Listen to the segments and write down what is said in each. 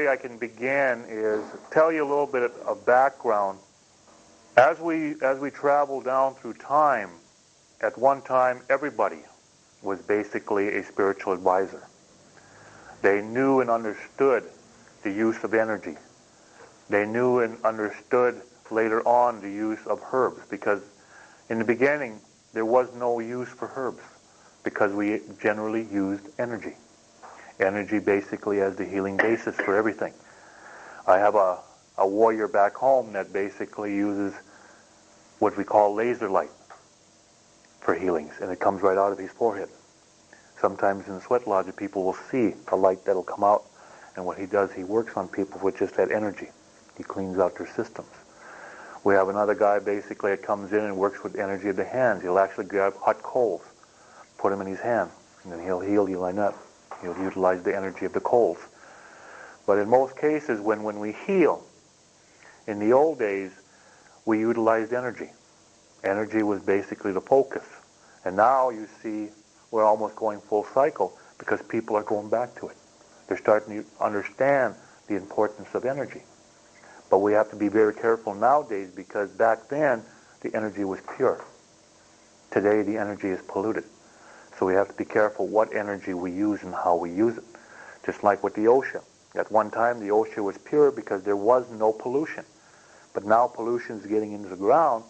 way I can begin is tell you a little bit of background. As we travel down through time, at one time everybody was basically a spiritual advisor. They knew and understood the use of energy. They knew and understood later on the use of herbs, because in the beginning there was no use for herbs, because we generally used energy. Energy basically as the healing basis for everything. I have a warrior back home that basically uses what we call laser light for healings, and it comes right out of his forehead. Sometimes in the sweat lodge, people will see a light that'll come out, and what he does, he works on people with just that energy. He cleans out their systems. We have another guy basically that comes in and works with the energy of the hands. He'll actually grab hot coals, put them in his hand, and then he'll heal you like that. He'll utilize the energy of the coals. But in most cases, when we heal, in the old days, we utilized energy. Energy was basically the focus. And now you see we're almost going full cycle because people are going back to it. They're starting to understand the importance of energy. But we have to be very careful nowadays, because back then the energy was pure. Today the energy is polluted. So we have to be careful what energy we use and how we use it. Just like with the ocean. At one time the ocean was pure because there was no pollution. But now pollution is getting into the ground,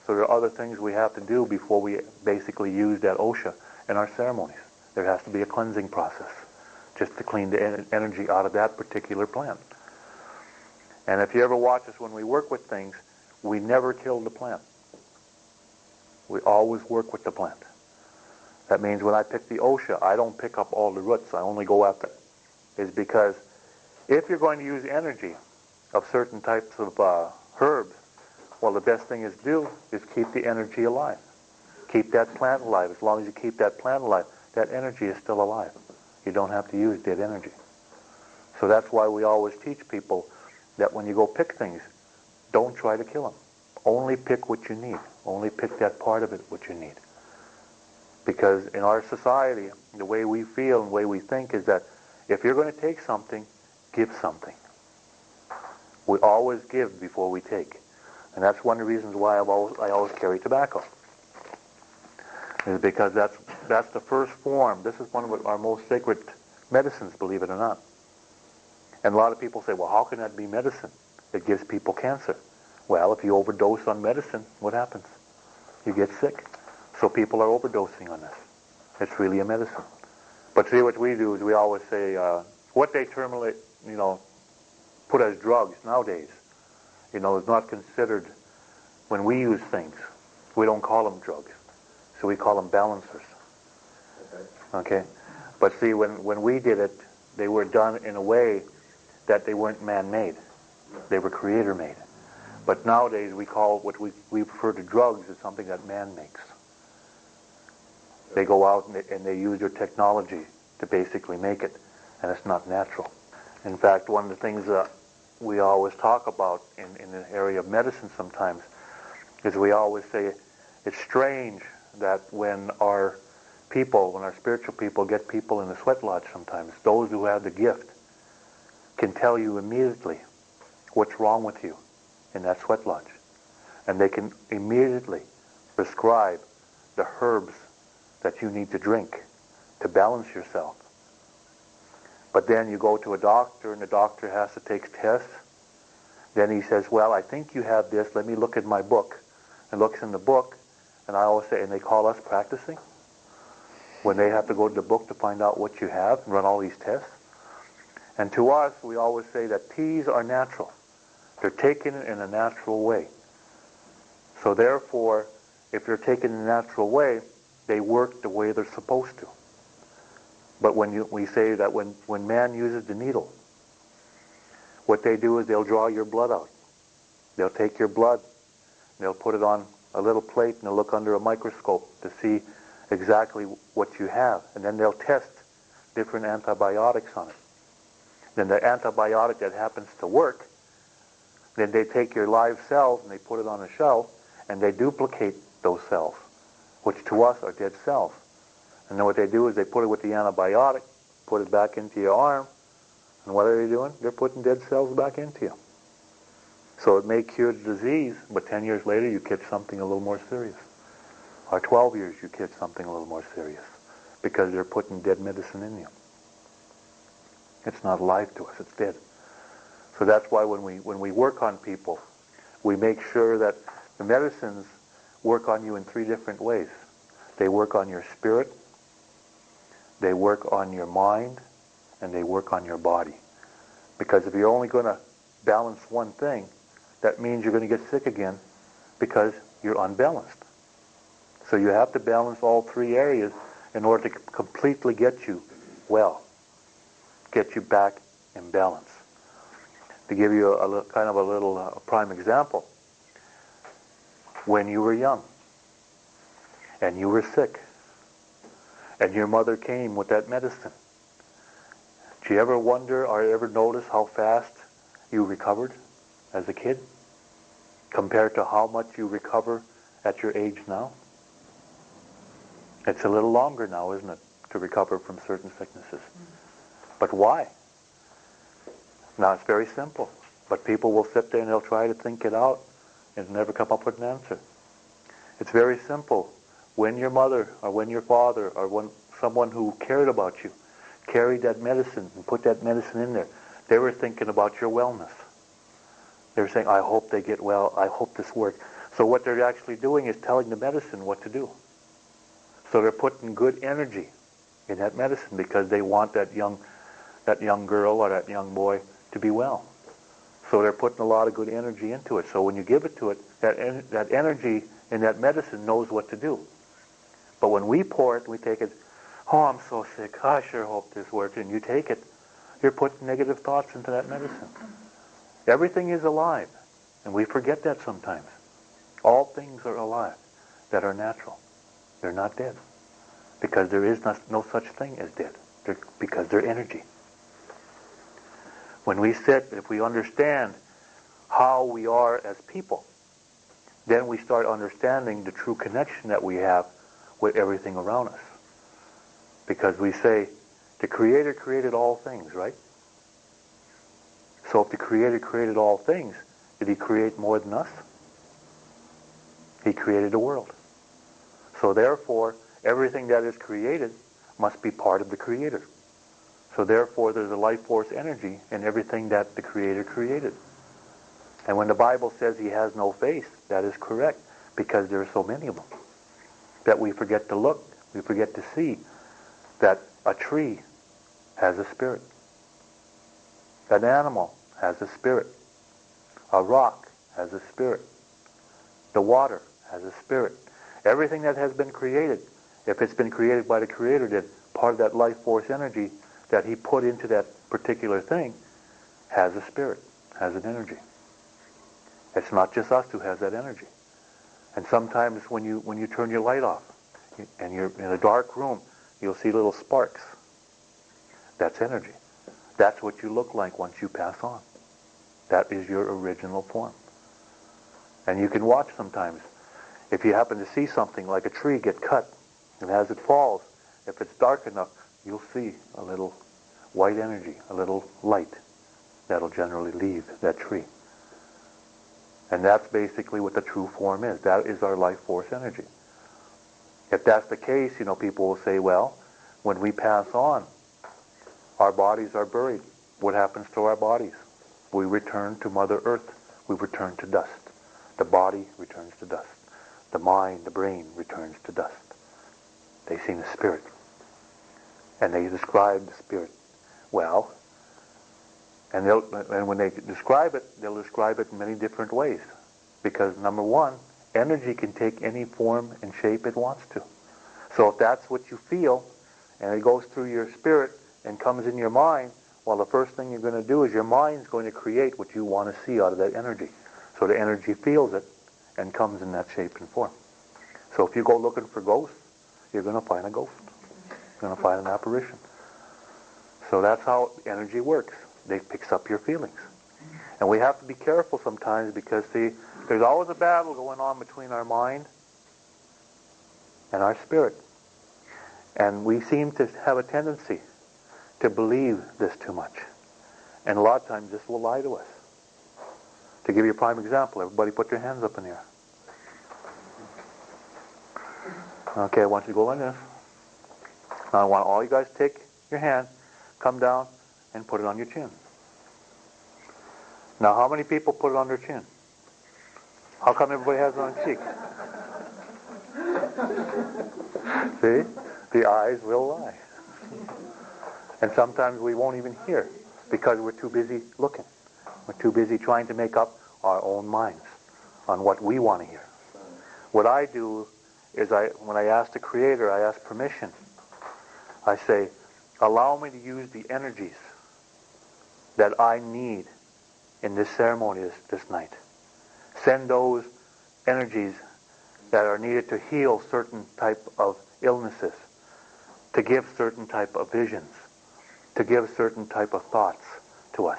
so there are other things we have to do before we basically use that ocean in our ceremonies. There has to be a cleansing process just to clean the energy out of that particular plant. And if you ever watch us when we work with things, we never kill the plant. We always work with the plant. That means when I pick the osha, I don't pick up all the roots. I only go after it. It's because if you're going to use energy of certain types of herbs, well, the best thing is to do is keep the energy alive. Keep that plant alive. As long as you keep that plant alive, that energy is still alive. You don't have to use dead energy. So that's why we always teach people that when you go pick things, don't try to kill them. Only pick what you need. Only pick that part of it what you need. Because in our society, the way we feel and the way we think is that if you're going to take something, give something. We always give before we take. And that's one of the reasons why I always carry tobacco. Is because that's the first form. This is one of our most sacred medicines, believe it or not. And a lot of people say, well, how can that be medicine? It gives people cancer. Well, if you overdose on medicine, what happens? You get sick. So people are overdosing on this. It's really a medicine. But see, what we do is we always say, what they terminate, put as drugs nowadays, is not considered when we use things. We don't call them drugs. So we call them balancers. Okay? But see, when we did it, they were done in a way that they weren't man-made. They were creator-made. But nowadays we call what we refer to drugs as something that man makes. They go out and they use their technology to basically make it, and it's not natural. In fact, one of the things that we always talk about in the area of medicine sometimes is we always say it's strange that when our spiritual people get people in the sweat lodge sometimes, those who have the gift can tell you immediately what's wrong with you in that sweat lodge. And they can immediately prescribe the herbs that you need to drink to balance yourself. But then you go to a doctor, and the doctor has to take tests. Then he says, well, I think you have this. Let me look at my book. And looks in the book, and I always say, and they call us practicing, when they have to go to the book to find out what you have and run all these tests. And to us, we always say that teas are natural. They're taken in a natural way. So therefore, if they're taken in a natural way, they work the way they're supposed to. But we say that when man uses the needle, what they do is they'll draw your blood out. They'll take your blood, they'll put it on a little plate, and they'll look under a microscope to see exactly what you have. And then they'll test different antibiotics on it. Then the antibiotic that happens to work, then they take your live cells and they put it on a shelf, and they duplicate those cells, which to us are dead cells. And then what they do is they put it with the antibiotic, put it back into your arm, And what are they doing? They're putting dead cells back into you. So it may cure the disease, but 10 years later you catch something a little more serious. Or 12 years you catch something a little more serious. Because they're putting dead medicine in you. It's not alive to us, it's dead. So that's why when we work on people, we make sure that the medicines work on you in 3 different ways. They work on your spirit, they work on your mind, and they work on your body. Because if you're only going to balance one thing, that means you're going to get sick again because you're unbalanced. So you have to balance all 3 areas in order to completely get you well, get you back in balance. To give you a kind of a little prime example, when you were young and you were sick and your mother came with that medicine, do you ever wonder or ever notice how fast you recovered as a kid compared to how much you recover at your age now? It's a little longer now, isn't it, to recover from certain sicknesses. But why? Now, it's very simple. But people will sit there and they'll try to think it out and never come up with an answer. It's very simple. When your mother or when your father or when someone who cared about you carried that medicine and put that medicine in there, they were thinking about your wellness. They were saying, I hope they get well. I hope this works. So what they're actually doing is telling the medicine what to do. So they're putting good energy in that medicine because they want that young girl or that young boy to be well. So they're putting a lot of good energy into it. So when you give it to it, that energy in that medicine knows what to do. But when we pour it, we take it, oh, I'm so sick. I sure hope this works. And you take it, you're putting negative thoughts into that medicine. Everything is alive. And we forget that sometimes. All things are alive that are natural. They're not dead. Because there is no such thing as dead. Because they're energy. When we sit, if we understand how we are as people, then we start understanding the true connection that we have with everything around us. Because we say, the Creator created all things, right? So if the Creator created all things, did He create more than us? He created the world. So therefore, everything that is created must be part of the Creator. So therefore, there's a life force energy in everything that the Creator created. And when the Bible says He has no face, that is correct, because there are so many of them that we forget to look, we forget to see that a tree has a spirit. An animal has a spirit. A rock has a spirit. The water has a spirit. Everything that has been created, if it's been created by the Creator, then part of that life force energy that He put into that particular thing has a spirit, has an energy. It's not just us who has that energy. And sometimes when you turn your light off and you're in a dark room, you'll see little sparks. That's energy. That's what you look like once you pass on. That is your original form. And you can watch sometimes. If you happen to see something like a tree get cut, and as it falls, if it's dark enough, you'll see a little white energy, a little light that'll generally leave that tree. And that's basically what the true form is. That is our life force energy. If that's the case, people will say, well, when we pass on, our bodies are buried. What happens to our bodies? We return to Mother Earth. We return to dust. The body returns to dust. The mind, the brain returns to dust. They've seen the spirit. And they describe the spirit well. And when they describe it, they'll describe it in many different ways. Because number one, energy can take any form and shape it wants to. So if that's what you feel, and it goes through your spirit and comes in your mind, well, the first thing you're going to do is your mind's going to create what you want to see out of that energy. So the energy feels it and comes in that shape and form. So if you go looking for ghosts, you're going to find a ghost. You're going to find an apparition. So that's how energy works. It picks up your feelings. And we have to be careful sometimes because, see, there's always a battle going on between our mind and our spirit. And we seem to have a tendency to believe this too much. And a lot of times this will lie to us. To give you a prime example, everybody put your hands up in the air. Okay, I want you to go like this. Now I want all you guys to take your hand, come down, and put it on your chin. Now how many people put it on their chin? How come everybody has it on cheek? See? The eyes will lie. And sometimes we won't even hear because we're too busy looking. We're too busy trying to make up our own minds on what we want to hear. What I do is when I ask the Creator, I ask permission. I say, allow me to use the energies that I need in this ceremony this night. Send those energies that are needed to heal certain type of illnesses, to give certain type of visions, to give certain type of thoughts to us.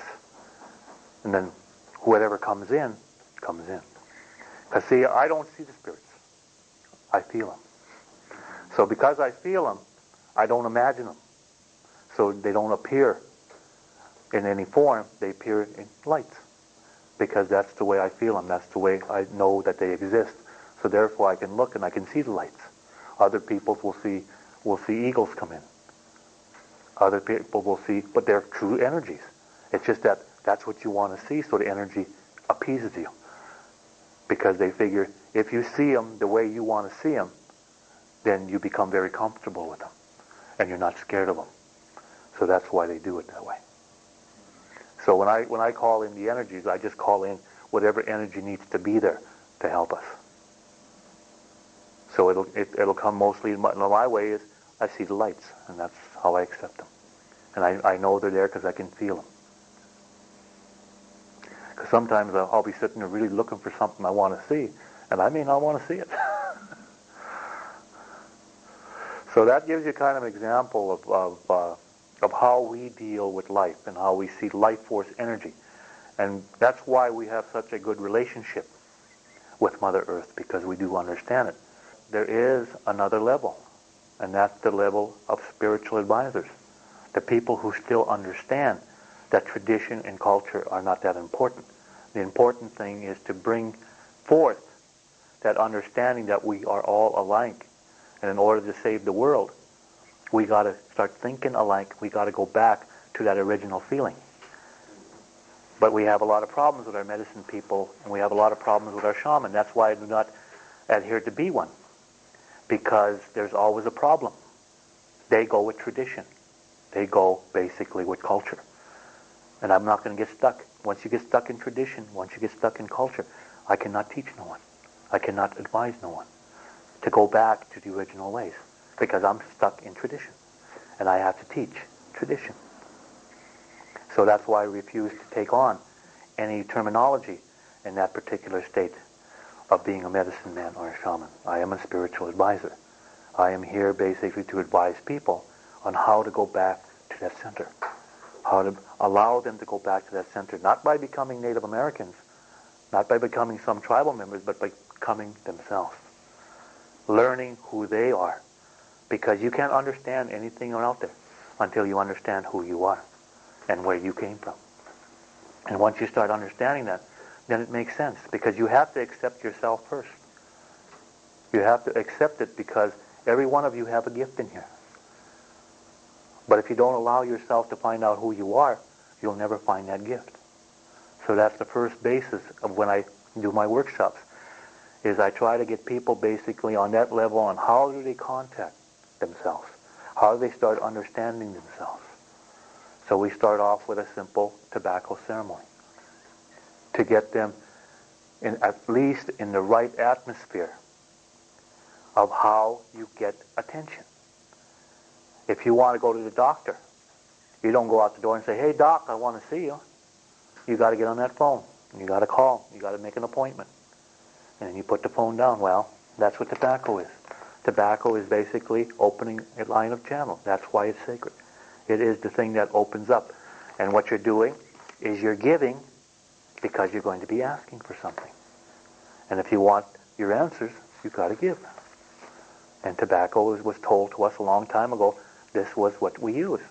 And then whatever comes in, comes in. Because see, I don't see the spirits. I feel them. So because I feel them, I don't imagine them. So they don't appear in any form. They appear in lights. Because that's the way I feel them. That's the way I know that they exist. So therefore I can look and I can see the lights. Other people will see eagles come in. Other people will see, but they're true energies. It's just that that's what you want to see, so the energy appeases you. Because they figure if you see them the way you want to see them, then you become very comfortable with them. And you're not scared of them. So that's why they do it that way. So when I call in the energies, I just call in whatever energy needs to be there to help us. So it'll come mostly, my way is I see the lights, and that's how I accept them. And I know they're there because I can feel them. Because sometimes I'll be sitting there really looking for something I want to see, and I may not want to see it. So that gives you kind of an example of how we deal with life and how we see life force energy. And that's why we have such a good relationship with Mother Earth, because we do understand it. There is another level, and that's the level of spiritual advisors. The people who still understand that tradition and culture are not that important. The important thing is to bring forth that understanding that we are all alike. And in order to save the world, we got to start thinking alike. We got to go back to that original feeling. But we have a lot of problems with our medicine people, and we have a lot of problems with our shaman. That's why I do not adhere to be one, because there's always a problem. They go with tradition. They go basically with culture. And I'm not going to get stuck. Once you get stuck in tradition, once you get stuck in culture, I cannot teach no one. I cannot advise no one to go back to the original ways, because I'm stuck in tradition. And I have to teach tradition. So that's why I refuse to take on any terminology in that particular state of being a medicine man or a shaman. I am a spiritual advisor. I am here basically to advise people on how to go back to that center. How to allow them to go back to that center, not by becoming Native Americans, not by becoming some tribal members, but by becoming themselves. Learning who they are. Because you can't understand anything out there until you understand who you are and where you came from. And once you start understanding that, then it makes sense, because you have to accept yourself first. You have to accept it, because every one of you have a gift in here. But if you don't allow yourself to find out who you are, you'll never find that gift. So that's the first basis of when I do my workshops, is I try to get people basically on that level on how do they contact themselves? How do they start understanding themselves? So we start off with a simple tobacco ceremony to get them at least in the right atmosphere of how you get attention. If you want to go to the doctor, you don't go out the door and say, "Hey doc, I want to see you." You got to get on that phone. You got to call. You got to make an appointment. And you put the phone down. Well, that's what tobacco is. Tobacco is basically opening a line of channel. That's why it's sacred. It is the thing that opens up. And what you're doing is you're giving, because you're going to be asking for something. And if you want your answers, you've got to give. And tobacco was told to us a long time ago, this was what we use.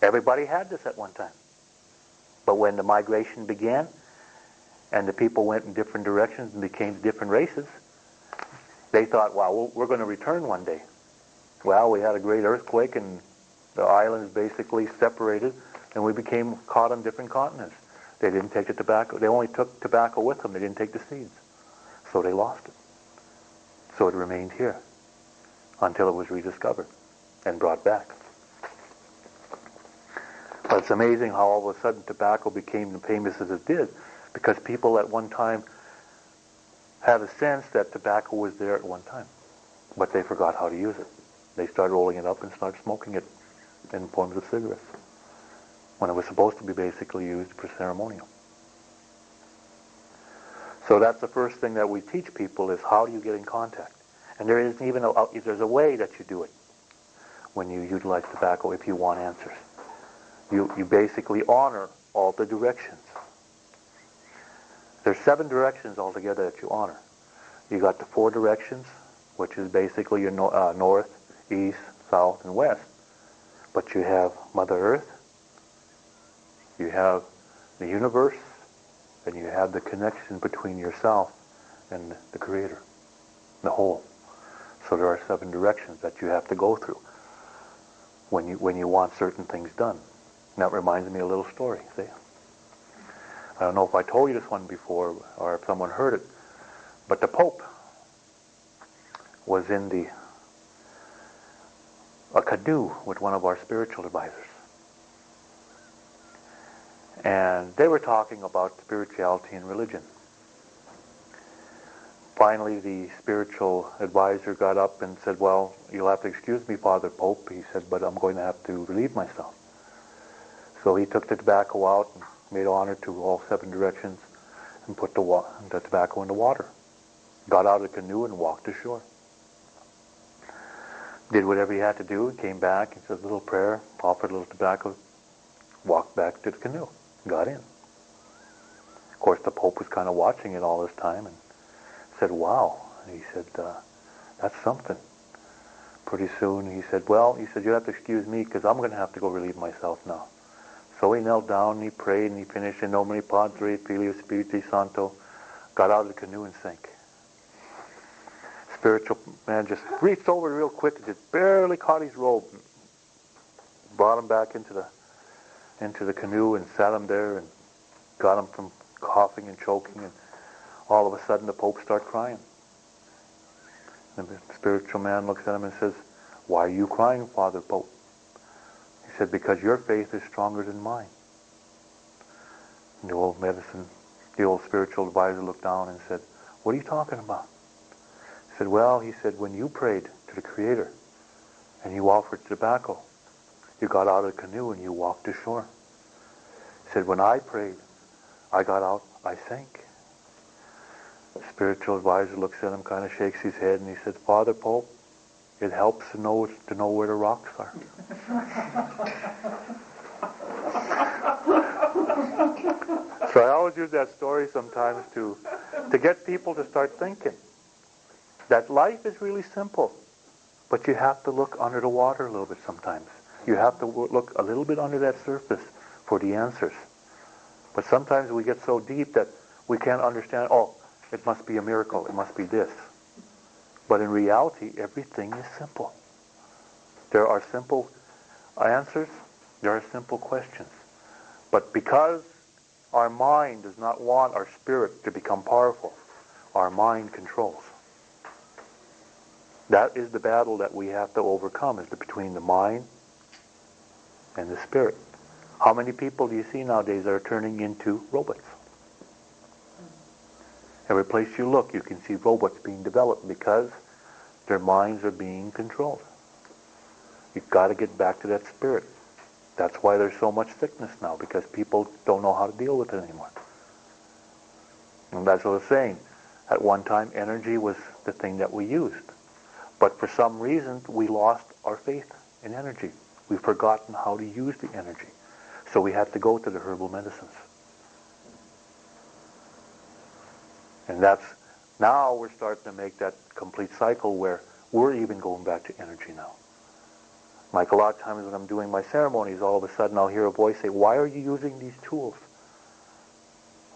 Everybody had this at one time. But when the migration began, and the people went in different directions and became different races, they thought, wow, we're going to return one day. Well, we had a great earthquake, and the islands basically separated, and we became caught on different continents. They didn't take the tobacco. They only took tobacco with them. They didn't take the seeds. So they lost it. So it remained here until it was rediscovered and brought back. But it's amazing how all of a sudden tobacco became as famous as it did, because people at one time had a sense that tobacco was there at one time, but they forgot how to use it. They started rolling it up and started smoking it in forms of cigarettes, when it was supposed to be basically used for ceremonial. So that's the first thing that we teach people, is how do you get in contact. And there isn't even there's a way that you do it when you utilize tobacco if you want answers. You basically honor all the directions. There's 7 directions altogether that you honor. You got the 4 directions, which is basically your north, east, south, and west. But you have Mother Earth, you have the universe, and you have the connection between yourself and the Creator, the whole. So there are 7 directions that you have to go through when you want certain things done. And that reminds me of a little story. See? I don't know if I told you this one before or if someone heard it, but the Pope was in a canoe with one of our spiritual advisors. And they were talking about spirituality and religion. Finally, the spiritual advisor got up and said, well, you'll have to excuse me, Father Pope. He said, but I'm going to have to relieve myself. So he took the tobacco out and made honor to all 7 directions and put the tobacco in the water. Got out of the canoe and walked ashore. Did whatever he had to do, came back, he said a little prayer, offered a little tobacco, walked back to the canoe, got in. Of course, the Pope was kind of watching it all this time and said, wow. And he said, that's something. Pretty soon he said, you have to excuse me because I'm going to have to go relieve myself now. So he knelt down and he prayed and he finished in Nomine Patri, Filio, Spiritus Sancto, got out of the canoe and sank. Spiritual man just reached over real quick and just barely caught his robe, brought him back into the canoe and sat him there and got him from coughing and choking, and all of a sudden the Pope started crying. And the spiritual man looks at him and says, why are you crying, Father Pope? He said, because your faith is stronger than mine. And the old spiritual advisor looked down and said, what are you talking about? He said, when you prayed to the Creator and you offered tobacco, you got out of the canoe and you walked ashore. He said, when I prayed, I got out, I sank. The spiritual advisor looks at him, kind of shakes his head, and he said, Father Pope, it helps to know where the rocks are. So I always use that story sometimes to get people to start thinking that life is really simple, but you have to look under the water a little bit sometimes. You have to look a little bit under that surface for the answers. But sometimes we get so deep that we can't understand, it must be a miracle, it must be this. But in reality, everything is simple. There are simple answers, there are simple questions. But because our mind does not want our spirit to become powerful, our mind controls. That is the battle that we have to overcome, is between the mind and the spirit. How many people do you see nowadays that are turning into robots? Every place you look, you can see robots being developed because their minds are being controlled. You've got to get back to that spirit. That's why there's so much sickness now, because people don't know how to deal with it anymore. And that's what I was saying. At one time, energy was the thing that we used. But for some reason, we lost our faith in energy. We've forgotten how to use the energy. So we had to go to the herbal medicines. And now we're starting to make that complete cycle where we're even going back to energy now. Like a lot of times when I'm doing my ceremonies, all of a sudden I'll hear a voice say, why are you using these tools?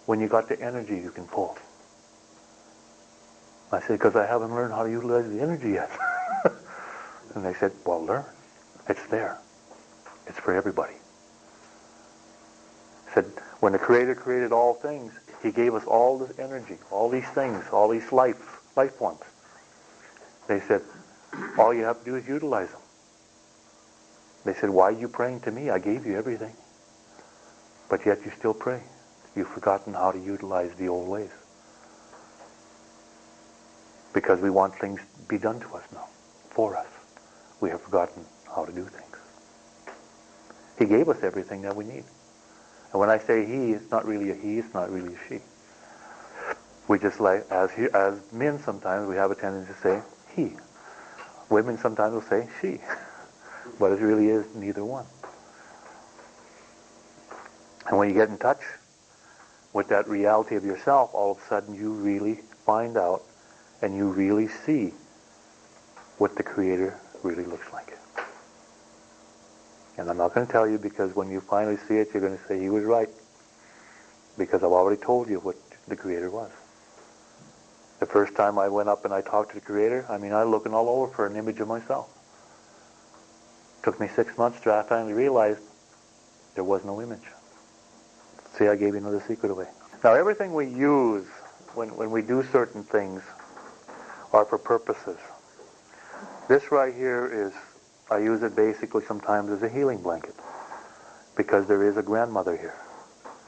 when you got the energy you can pull? I said, because I haven't learned how to utilize the energy yet. And they said, well, learn. It's there. It's for everybody. I said, when the Creator created all things, He gave us all this energy, all these things, all these life forms. They said, all you have to do is utilize them. They said, why are you praying to me? I gave you everything. But yet you still pray. You've forgotten how to utilize the old ways. Because we want things to be done to us now, for us. We have forgotten how to do things. He gave us everything that we need. And when I say He, it's not really a he, it's not really a she. We just like, as men sometimes, we have a tendency to say he. Women sometimes will say she. But it really is neither one. And when you get in touch with that reality of yourself, all of a sudden you really find out and you really see what the Creator really looks like. And I'm not going to tell you, because when you finally see it, you're going to say He was right. Because I've already told you what the Creator was. The first time I went up and I talked to the Creator, I was looking all over for an image of myself. It took me 6 months to finally realize there was no image. See, I gave you another secret away. Now, everything we use when we do certain things are for purposes. This right here is, I use it basically sometimes as a healing blanket, because there is a grandmother here.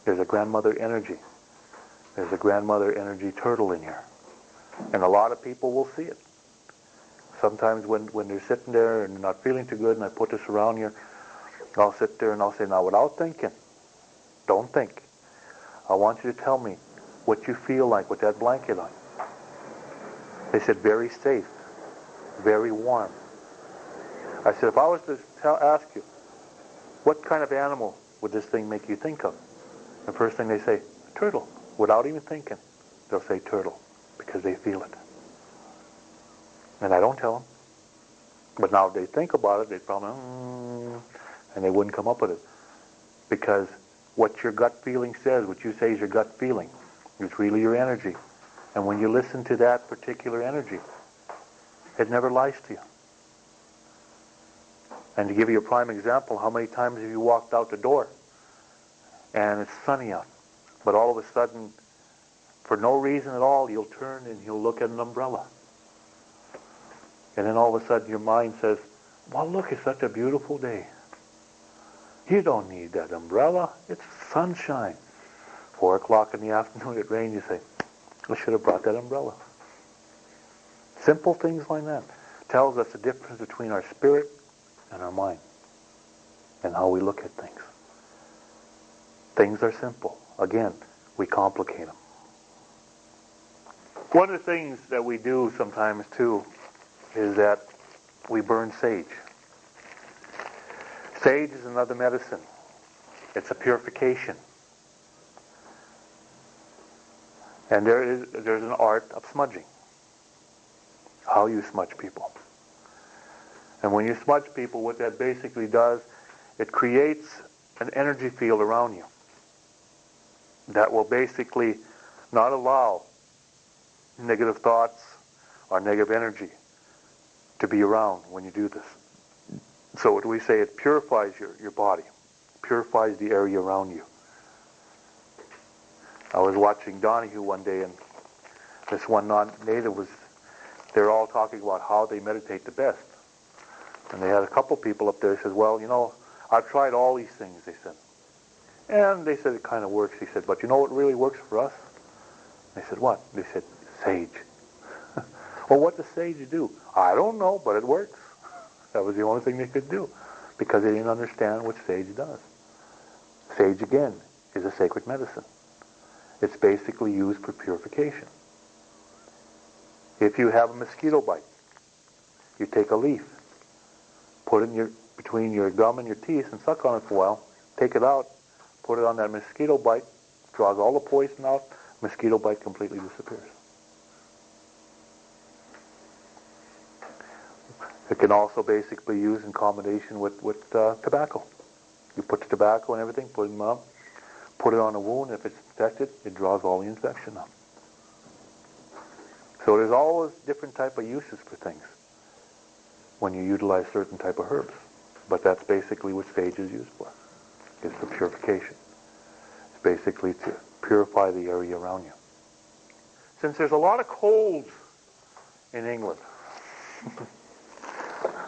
There's a grandmother energy. There's a grandmother energy turtle in here. And a lot of people will see it. Sometimes when they're sitting there and not feeling too good and I put this around you, I'll sit there and I'll say, now without thinking, don't think. I want you to tell me what you feel like with that blanket on. They said, very safe, very warm. I said, if I was to ask you, what kind of animal would this thing make you think of? The first thing they say, turtle. Without even thinking, they'll say turtle, because they feel it. And I don't tell them. But now if they think about it, they'd probably, and they wouldn't come up with it. Because what your gut feeling says, what you say is your gut feeling, it's really your energy. And when you listen to that particular energy, it never lies to you. And to give you a prime example, how many times have you walked out the door and it's sunny out, but all of a sudden, for no reason at all, you'll turn and you'll look at an umbrella. And then all of a sudden your mind says, well, look, it's such a beautiful day. You don't need that umbrella. It's sunshine. 4 o'clock in the afternoon, it rains. You say, I should have brought that umbrella. Simple things like that tells us the difference between our spirit and our mind and how we look at things. Things are simple. Again, we complicate them. One of the things that we do sometimes too is that we burn sage. Sage is another medicine. It's a purification. And there's an art of smudging. How you smudge people. And when you smudge people, what that basically does, it creates an energy field around you that will basically not allow negative thoughts or negative energy to be around when you do this. So what do we say? It purifies your body, purifies the area around you. I was watching Donahue one day, and this one non-native they're all talking about how they meditate the best. And they had a couple people up there who said, well, I've tried all these things, they said. And they said, it kind of works. He said, but you know what really works for us? They said, what? They said, sage. Well, what does sage do? I don't know, but it works. That was the only thing they could do, because they didn't understand what sage does. Sage, again, is a sacred medicine. It's basically used for purification. If you have a mosquito bite, you take a leaf, put it between your gum and your teeth and suck on it for a while, take it out, put it on that mosquito bite, draws all the poison out, mosquito bite completely disappears. It can also basically be used in combination with tobacco. You put the tobacco and everything, put them up, Put it on a wound. If it's infected, it draws all the infection up. So there's always different type of uses for things when you utilize certain type of herbs. But that's basically what sage is used for. It's for purification. It's basically to purify the area around you. Since there's a lot of colds in England,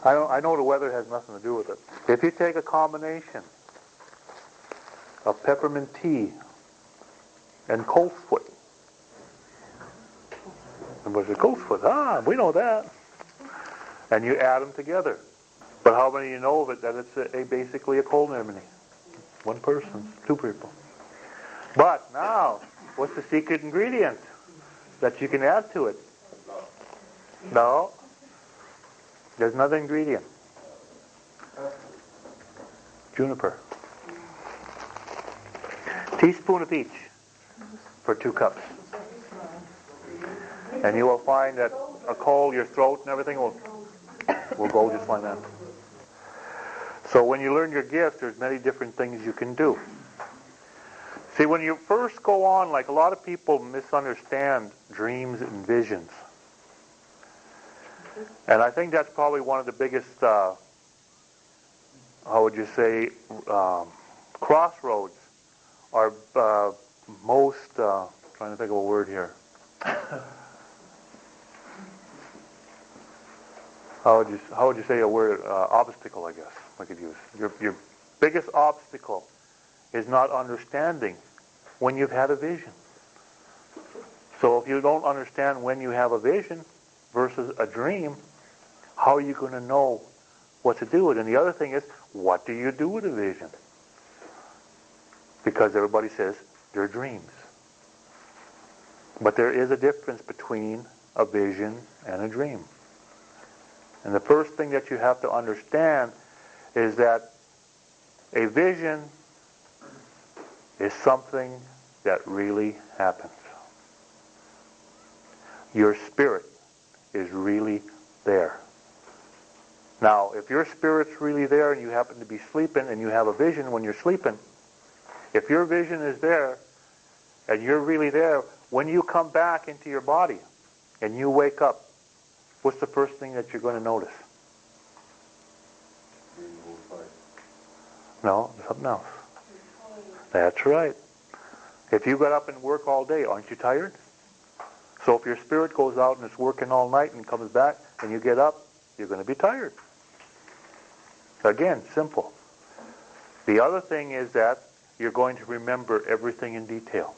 I know the weather has nothing to do with it. If you take a combination of peppermint tea and coltsfoot, and what's a coltsfoot? Ah, we know that. And you add them together. But how many of you know of it, that it's basically a cold remedy? One person, two people. But now, what's the secret ingredient that you can add to it? No. There's another ingredient. Juniper. Teaspoon of each for 2 cups. And you will find that a cold, your throat and everything will go just like that. So when you learn your gift, there's many different things you can do. See, when you first go on, like a lot of people misunderstand dreams and visions. And I think that's probably one of the biggest, how would you say, crossroads are most, trying to think of a word here. How would you say a word, obstacle, I guess I could use. Your biggest obstacle is not understanding when you've had a vision. So if you don't understand when you have a vision versus a dream, how are you going to know what to do with it? And the other thing is, what do you do with a vision? Because everybody says they're dreams. But there is a difference between a vision and a dream. And the first thing that you have to understand is that a vision is something that really happens. Your spirit is really there. Now, if your spirit's really there and you happen to be sleeping and you have a vision when you're sleeping, if your vision is there and you're really there, when you come back into your body and you wake up, what's the first thing that you're going to notice? No, something else. That's right. If you got up and work all day, aren't you tired? So if your spirit goes out and it's working all night and comes back and you get up, you're going to be tired. Again, simple. The other thing is that you're going to remember everything in detail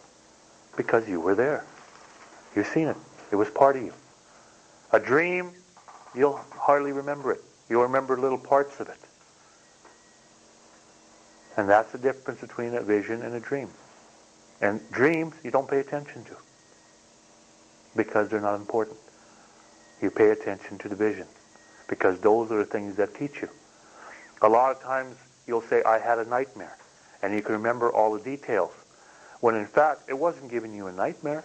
because you were there. You've seen it. It was part of you. A dream, you'll hardly remember it. You'll remember little parts of it. And that's the difference between a vision and a dream. And dreams, you don't pay attention to because they're not important. You pay attention to the vision because those are the things that teach you. A lot of times you'll say, I had a nightmare, and you can remember all the details. When in fact, it wasn't giving you a nightmare.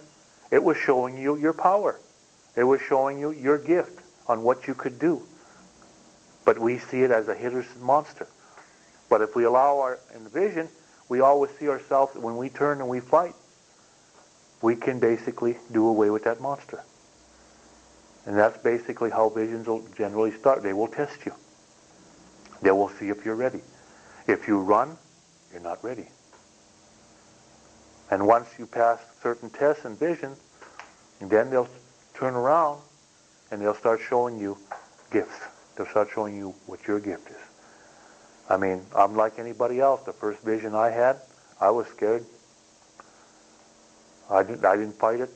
It was showing you your power. It was showing you your gift on what you could do. But we see it as a hideous monster. But if we allow our vision, we always see ourselves, when we turn and we fight, we can basically do away with that monster. And that's basically how visions will generally start. They will test you. They will see if you're ready. If you run, you're not ready. And once you pass certain tests and visions, then they'll turn around and they'll start showing you gifts. They'll start showing you what your gift is. I mean, I'm like anybody else. The first vision I had, I was scared. I didn't fight it.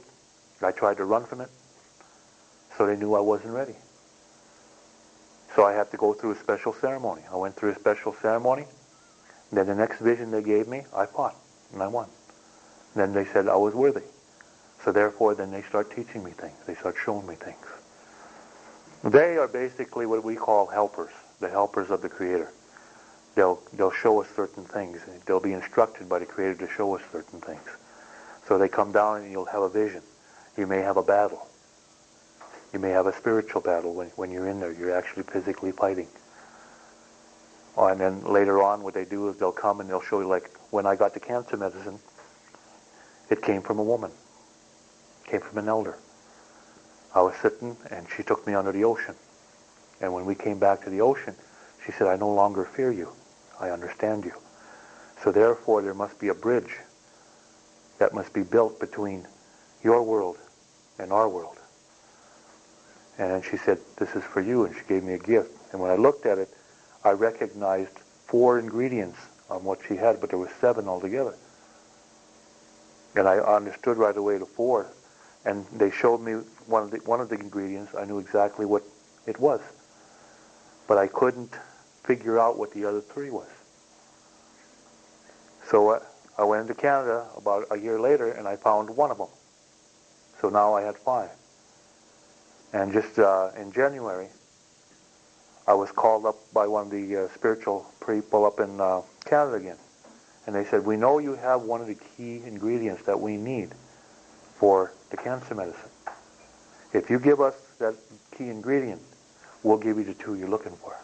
I tried to run from it. So they knew I wasn't ready. So I had to go through a special ceremony. I went through a special ceremony. Then the next vision they gave me, I fought, and I won. Then they said I was worthy. So therefore, then they start teaching me things. They start showing me things. They are basically what we call helpers, the helpers of the Creator. They'll show us certain things. They'll be instructed by the Creator to show us certain things. So they come down and you'll have a vision. You may have a battle. You may have a spiritual battle when you're in there. You're actually physically fighting. And then later on, what they do is they'll come and they'll show you, like, when I got the cancer medicine, it came from a woman. It came from an elder. I was sitting, and she took me under the ocean. And when we came back to the ocean, she said, I no longer fear you. I understand you. So therefore, there must be a bridge that must be built between your world and our world. And then she said, this is for you, and she gave me a gift. And when I looked at it, I recognized 4 ingredients on what she had, but there was 7 altogether. And I understood right away the 4th. And they showed me one of the ingredients. I knew exactly what it was. But I couldn't figure out what the other 3 was. So I went into Canada about a year later, and I found one of them. So now I had 5. And just in January, I was called up by one of the spiritual people up in Canada again. And they said, we know you have one of the key ingredients that we need for the cancer medicine. If you give us that key ingredient, we'll give you the 2 you're looking for.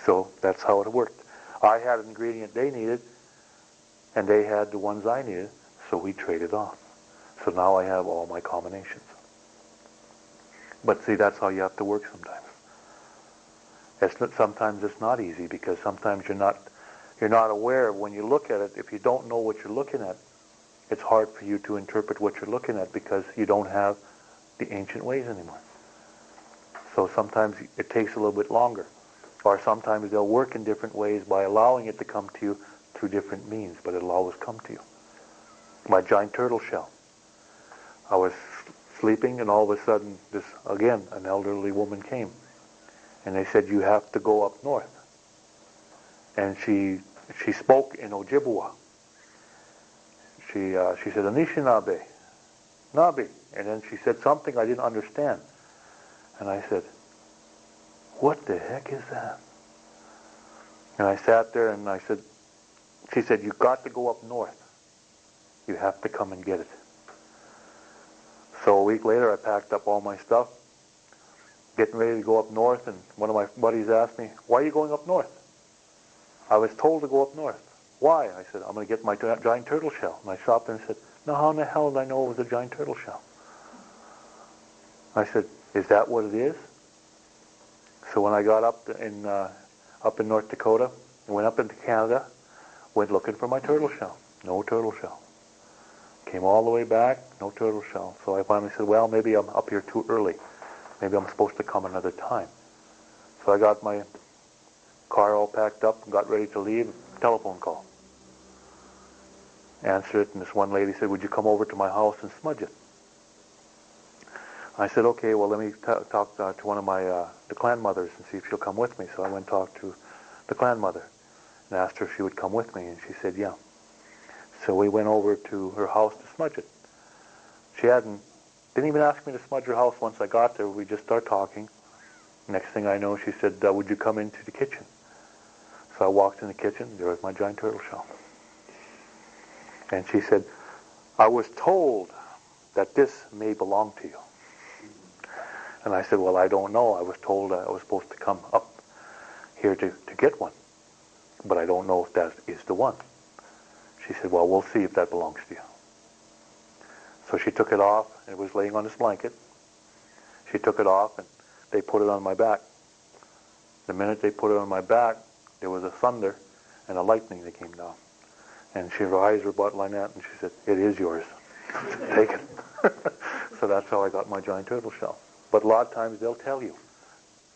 So that's how it worked. I had an ingredient they needed, and they had the ones I needed, so we traded off. So now I have all my combinations. But see, that's how you have to work sometimes. Sometimes it's not easy, because sometimes you're not aware of when you look at it. If you don't know what you're looking at, it's hard for you to interpret what you're looking at, because you don't have the ancient ways anymore. So sometimes it takes a little bit longer. Or sometimes they'll work in different ways by allowing it to come to you through different means, but it'll always come to you. My giant turtle shell. I was sleeping, and all of a sudden, an elderly woman came. And they said, you have to go up north. And she spoke in Ojibwa. She said, Anishinaabe, Nabi. And then she said something I didn't understand. And I said, what the heck is that? And I sat there, and she said, you've got to go up north. You have to come and get it. So a week later, I packed up all my stuff, getting ready to go up north, and one of my buddies asked me, why are you going up north? I was told to go up north. Why? I said, I'm going to get my giant turtle shell. And I stopped there and said, now how in the hell did I know it was a giant turtle shell? I said, is that what it is? So when I got up in North Dakota, and went up into Canada, went looking for my turtle shell. No turtle shell. Came all the way back, no turtle shell. So I finally said, well, maybe I'm up here too early. Maybe I'm supposed to come another time. So I got my car all packed up and got ready to leave. Telephone call. Answered it, and this one lady said, would you come over to my house and smudge it? I said, okay, well, let me talk to one of the clan mothers and see if she'll come with me. So I went and talked to the clan mother and asked her if she would come with me, and she said, yeah. So we went over to her house to smudge it. She didn't even ask me to smudge her house. Once I got there, we just started talking. Next thing I know, she said, would you come into the kitchen? So I walked in the kitchen. There was my giant turtle shell. And she said, I was told that this may belong to you. And I said, well, I don't know. I was told I was supposed to come up here to get one. But I don't know if that is the one. She said, well, we'll see if that belongs to you. So she took it off, and it was laying on this blanket. She took it off, and they put it on my back. The minute they put it on my back, there was a thunder and a lightning that came down. And her eyes were about like that, and she said, it is yours. Take it. So that's how I got my giant turtle shell. But a lot of times they'll tell you.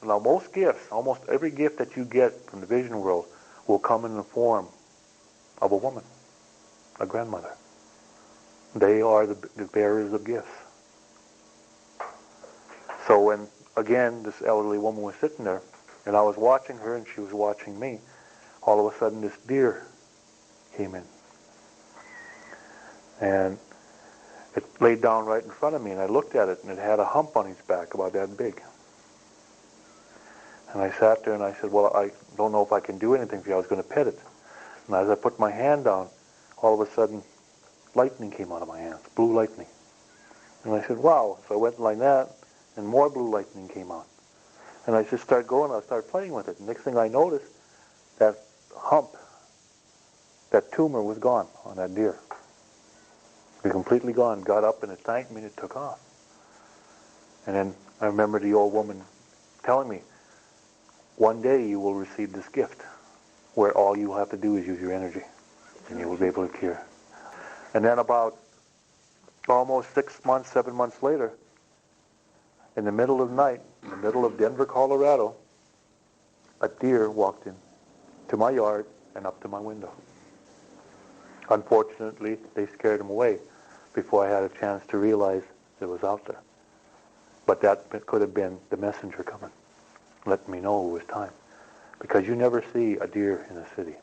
Now most gifts, almost every gift that you get from the vision world will come in the form of a woman, a grandmother. They are the bearers of gifts. So when, again, this elderly woman was sitting there, and I was watching her and she was watching me, all of a sudden this deer came in. And it laid down right in front of me, and I looked at it, and it had a hump on its back about that big. And I sat there and I said, well, I don't know if I can do anything for you. I was going to pet it. And as I put my hand down, all of a sudden, lightning came out of my hands, blue lightning. And I said, wow. So I went like that, and more blue lightning came out. And I just started going, I started playing with it. And next thing I noticed, that hump, that tumor was gone on that deer. It was completely gone. Got up and it thanked me and it took off. And then I remember the old woman telling me, one day you will receive this gift where all you have to do is use your energy and you will be able to cure. And then about almost 6 months, 7 months later, in the middle of the night, in the middle of Denver, Colorado, a deer walked in to my yard and up to my window. Unfortunately, they scared him away before I had a chance to realize it was out there. But that could have been the messenger coming, letting me know it was time. Because you never see a deer in a city.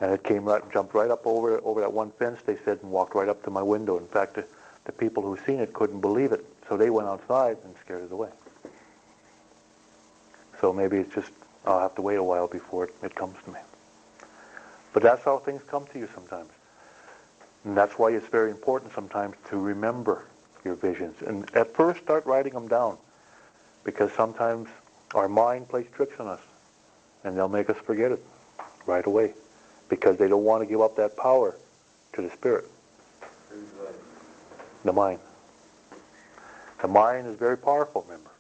And it came right, jumped right up over that one fence, they said, and walked right up to my window. In fact, the people who seen it couldn't believe it, so they went outside and scared it away. So maybe it's just, I'll have to wait a while before it comes to me. But that's how things come to you sometimes. And that's why it's very important sometimes to remember your visions. And at first start writing them down, because sometimes our mind plays tricks on us, and they'll make us forget it right away, because they don't want to give up that power to the spirit. The mind. The mind is very powerful, remember.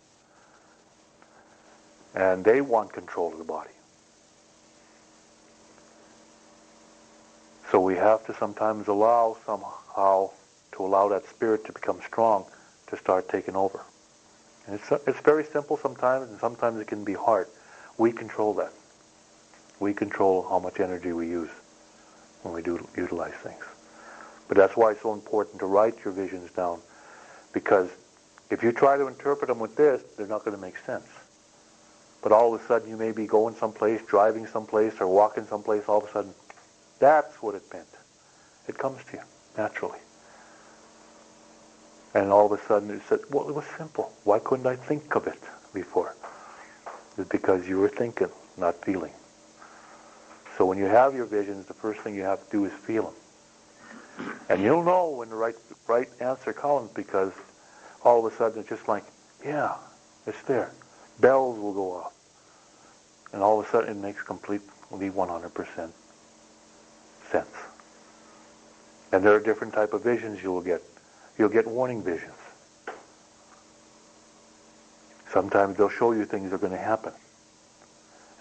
And they want control of the body. So we have to sometimes allow that spirit to become strong, to start taking over. And it's very simple sometimes, and sometimes it can be hard. We control that. We control how much energy we use when we do utilize things. But that's why it's so important to write your visions down, because if you try to interpret them with this, they're not going to make sense. But all of a sudden you may be going someplace, driving someplace, or walking someplace, all of a sudden, that's what it meant. It comes to you naturally. And all of a sudden it said, well, it was simple. Why couldn't I think of it before? It's because you were thinking, not feeling. So when you have your visions, the first thing you have to do is feel them. And you'll know when the right answer comes, because all of a sudden it's just like, yeah, it's there. Bells will go off. And all of a sudden it makes completely 100% sense. And there are different type of visions you will get. You'll get warning visions. Sometimes they'll show you things that are going to happen.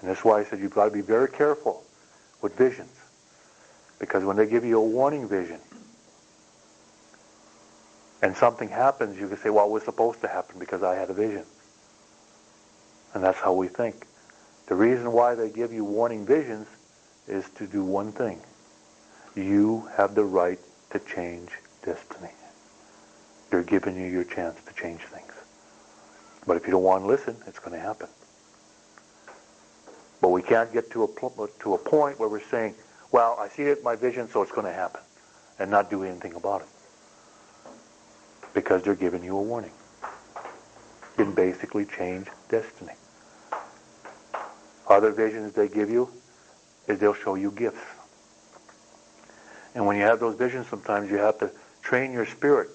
And that's why I said you've got to be very careful with visions. Because when they give you a warning vision and something happens, you can say, well, it was supposed to happen because I had a vision. And that's how we think. The reason why they give you warning visions is to do one thing. You have the right to change destiny. They're giving you your chance to change things. But if you don't want to listen, it's going to happen. But we can't get to a point where we're saying, well, I see it in my vision, so it's going to happen, and not do anything about it. Because they're giving you a warning. You can basically change destiny. Other visions they give you is they'll show you gifts. And when you have those visions, sometimes you have to train your spirit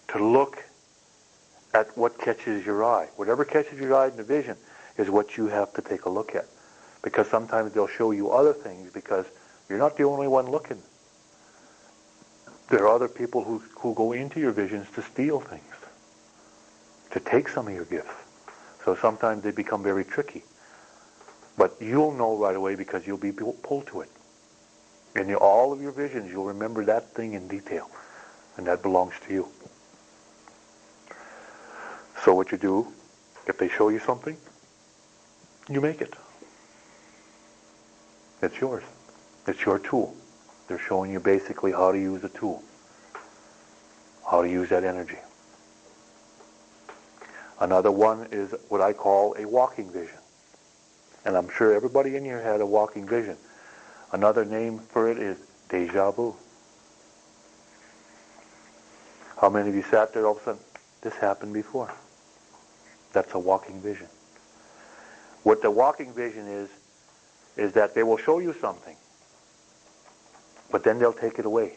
to look at what catches your eye. Whatever catches your eye in the vision is what you have to take a look at. Because sometimes they'll show you other things, because you're not the only one looking. There are other people who go into your visions to steal things, to take some of your gifts. So sometimes they become very tricky. But you'll know right away, because you'll be pulled to it. In all of your visions, you'll remember that thing in detail. And that belongs to you. So what you do, if they show you something, you make it. It's yours. It's your tool. They're showing you basically how to use the tool. How to use that energy. Another one is what I call a walking vision. And I'm sure everybody in here had a walking vision. Another name for it is deja vu. How many of you sat there all of a sudden, this happened before? That's a walking vision. What the walking vision is that they will show you something, but then they'll take it away.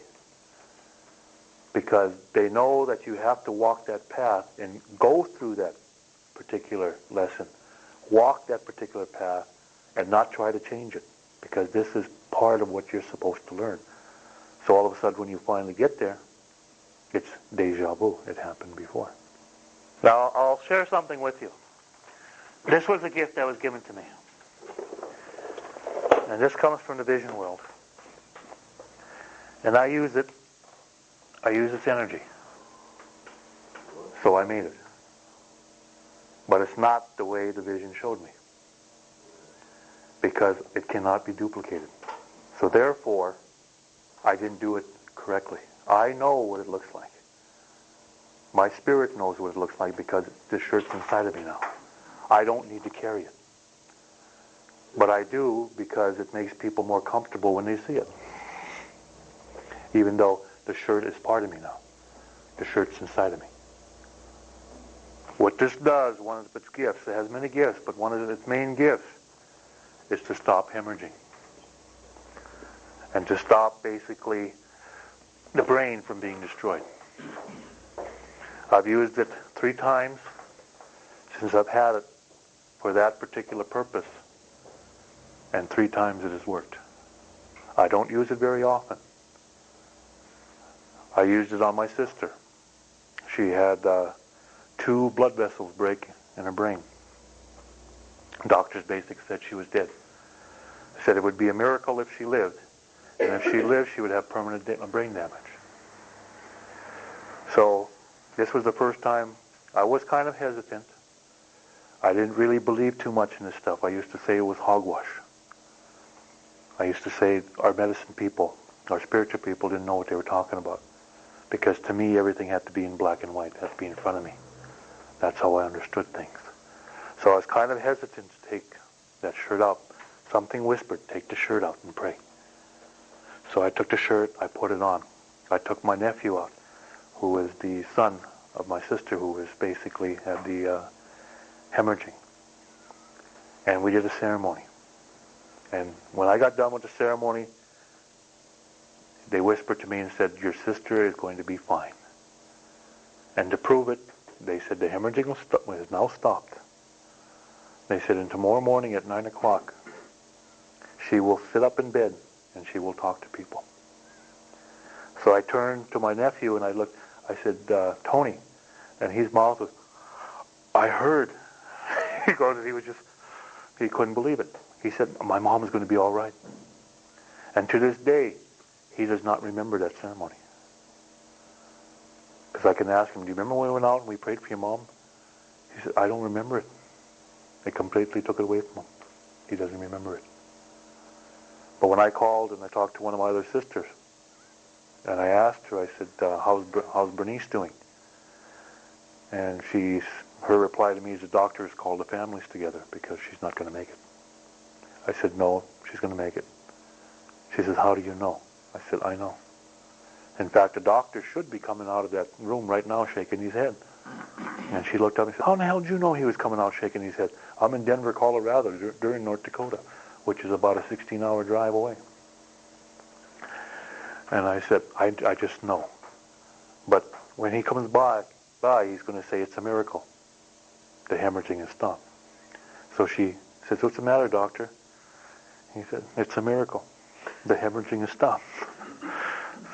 Because they know that you have to walk that path and go through that particular lesson, walk that particular path, and not try to change it, because this is part of what you're supposed to learn. So all of a sudden, when you finally get there, it's deja vu. It happened before. Now, I'll share something with you. This was a gift that was given to me. And this comes from the vision world. And I use it. I use its energy. So I made it. But it's not the way the vision showed me, because it cannot be duplicated. So therefore, I didn't do it correctly. I know what it looks like. My spirit knows what it looks like, because this shirt's inside of me now. I don't need to carry it. But I do, because it makes people more comfortable when they see it. Even though the shirt is part of me now. The shirt's inside of me. What this does, one of its gifts, it has many gifts, but one of its main gifts is to stop hemorrhaging. And to stop, basically, the brain from being destroyed. I've used it 3 times since I've had it for that particular purpose, and 3 times it has worked. I don't use it very often. I used it on my sister. She had 2 blood vessels break in her brain. Doctors basically said she was dead. They said it would be a miracle if she lived, and if she lived, she would have permanent brain damage. So this was the first time I was kind of hesitant. I didn't really believe too much in this stuff. I used to say it was hogwash. I used to say our medicine people, our spiritual people, didn't know what they were talking about. Because to me, everything had to be in black and white. It had to be in front of me. That's how I understood things. So I was kind of hesitant to take that shirt out. Something whispered, take the shirt out and pray. So I took the shirt, I put it on. I took my nephew out, who was the son of my sister, who was basically had the hemorrhaging. And we did a ceremony. And when I got done with the ceremony, they whispered to me and said, your sister is going to be fine. And to prove it, they said the hemorrhaging is now stopped. They said, and tomorrow morning at 9 o'clock, she will sit up in bed and she will talk to people. So I turned to my nephew and I looked, I said, Tony, and his mouth was, I heard. He goes, he couldn't believe it. He said, my mom is going to be all right. And to this day, he does not remember that ceremony. Because I can ask him, do you remember when we went out and we prayed for your mom? He said, I don't remember it. They completely took it away from him. He doesn't remember it. But when I called and I talked to one of my other sisters, and I asked her, I said, how's Bernice doing? And her reply to me is, the doctor has called the families together because she's not going to make it. I said, no, she's going to make it. She says, how do you know? I said, I know. In fact, the doctor should be coming out of that room right now shaking his head. And she looked up and said, how in the hell did you know he was coming out shaking his head? I'm in Denver, Colorado, during North Dakota, which is about a 16-hour drive away. And I said, I just know. But when he comes by, he's going to say it's a miracle. The hemorrhaging has stopped. So she says, what's the matter, doctor? He said, it's a miracle. The hemorrhaging has stopped.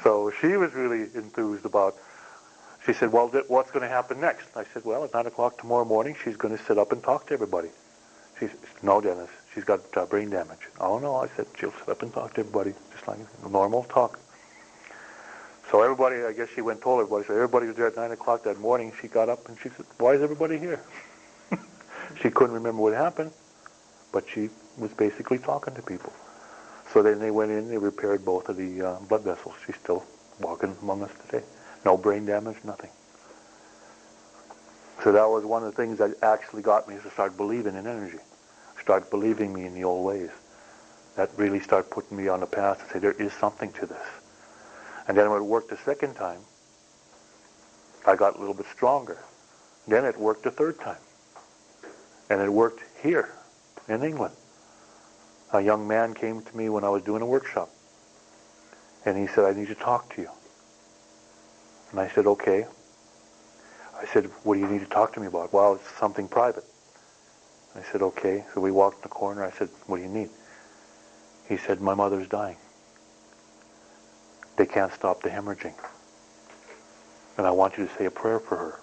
So she was really enthused about, she said, well, what's going to happen next? I said, well, at 9 o'clock tomorrow morning, she's going to sit up and talk to everybody. She said, no, Dennis, she's got brain damage. Oh, no, I said, she'll sit up and talk to everybody, just like normal talk. So everybody, I guess she went and told everybody, so everybody was there at 9 o'clock that morning. She got up and she said, why is everybody here? She couldn't remember what happened, but she was basically talking to people. So then they went in, they repaired both of the blood vessels. She's still walking among us today. No brain damage, nothing. So that was one of the things that actually got me to start believing in energy. Start believing me in the old ways. That really started putting me on the path to say there is something to this. And then when it worked the second time, I got a little bit stronger. Then it worked the third time. And it worked here in England. A young man came to me when I was doing a workshop. And he said, I need to talk to you. And I said, okay. I said, what do you need to talk to me about? Well, it's something private. I said, okay. So we walked in the corner. I said, what do you need? He said, my mother's dying. They can't stop the hemorrhaging. And I want you to say a prayer for her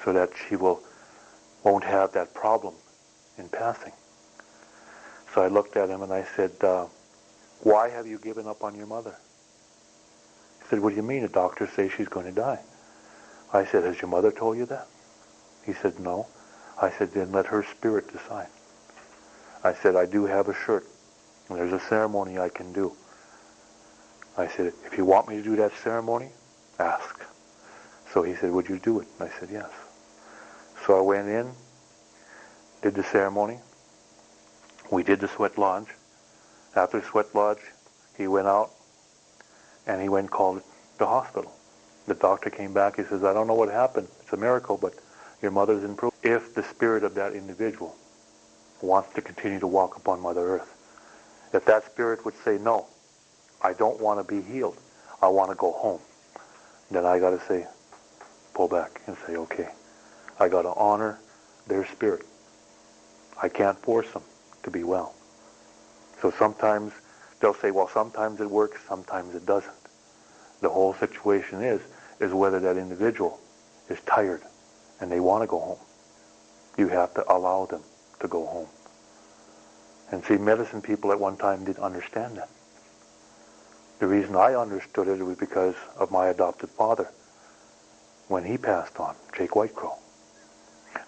so that she won't have that problem in passing. So I looked at him and I said, why have you given up on your mother? He said, what do you mean? The doctors say she's going to die. I said, has your mother told you that? He said, no. I said, then let her spirit decide. I said, I do have a shirt, and there's a ceremony I can do. I said, if you want me to do that ceremony, ask. So he said, would you do it? I said, yes. So I went in, did the ceremony. We did the sweat lodge. After the sweat lodge, he went out, and he went and called the hospital. The doctor came back. He says, I don't know what happened. It's a miracle, but your mother's improved. If the spirit of that individual wants to continue to walk upon Mother Earth, if that spirit would say, no, I don't want to be healed, I want to go home, then I got to say, pull back and say, okay, I got to honor their spirit. I can't force them to be well. So sometimes they'll say, well, sometimes it works, sometimes it doesn't. The whole situation is whether that individual is tired and they want to go home. You have to allow them to go home. And see, medicine people at one time didn't understand that. The reason I understood it was because of my adopted father. When he passed on, Jake Whitecrow,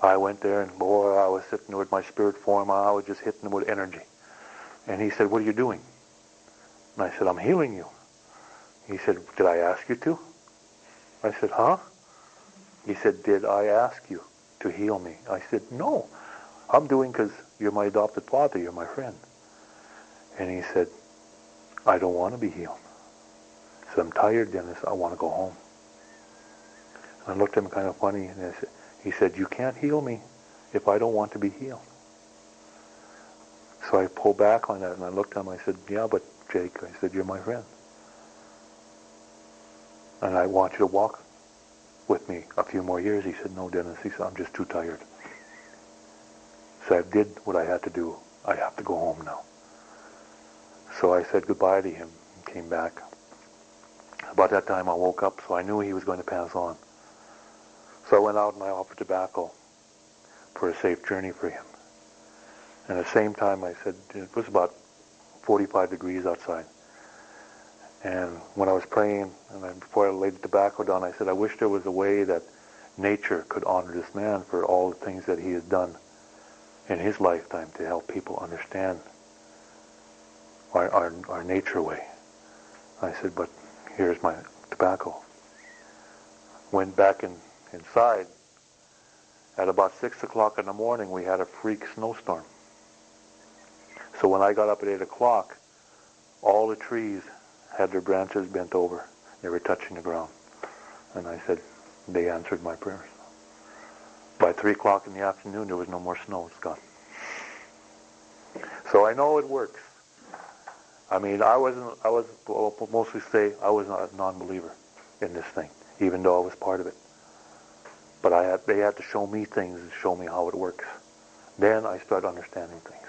I went there and boy, I was sitting with my spirit form. I was just hitting him with energy. And he said, what are you doing? And I said, I'm healing you. He said, did I ask you to? I said, huh? He said, did I ask you to heal me? I said, no. I'm doing because you're my adopted father. You're my friend. And he said, I don't want to be healed. I said, I'm tired, Dennis. I want to go home. And I looked at him kind of funny. And he said, you can't heal me if I don't want to be healed. So I pulled back on that and I looked at him. I said, yeah, but Jake, I said, you're my friend. And I want you to walk with me a few more years. He said, no, Dennis. He said, I'm just too tired. So I did what I had to do. I have to go home now. So I said goodbye to him and came back. About that time I woke up, so I knew he was going to pass on. So I went out and I offered tobacco for a safe journey for him. And at the same time I said, it was about 45 degrees outside. And when I was praying, before I laid the tobacco down, I said, I wish there was a way that nature could honor this man for all the things that he has done in his lifetime to help people understand our nature way. I said, but here's my tobacco. Went back inside. At about 6 o'clock in the morning, we had a freak snowstorm. So when I got up at 8 o'clock, all the trees had their branches bent over. They were touching the ground. And I said, they answered my prayers. By 3 o'clock in the afternoon, there was no more snow. It's gone. So I know it works. I mean, I was mostly say I was not a non-believer in this thing, even though I was part of it. But they had to show me things and show me how it works. Then I started understanding things.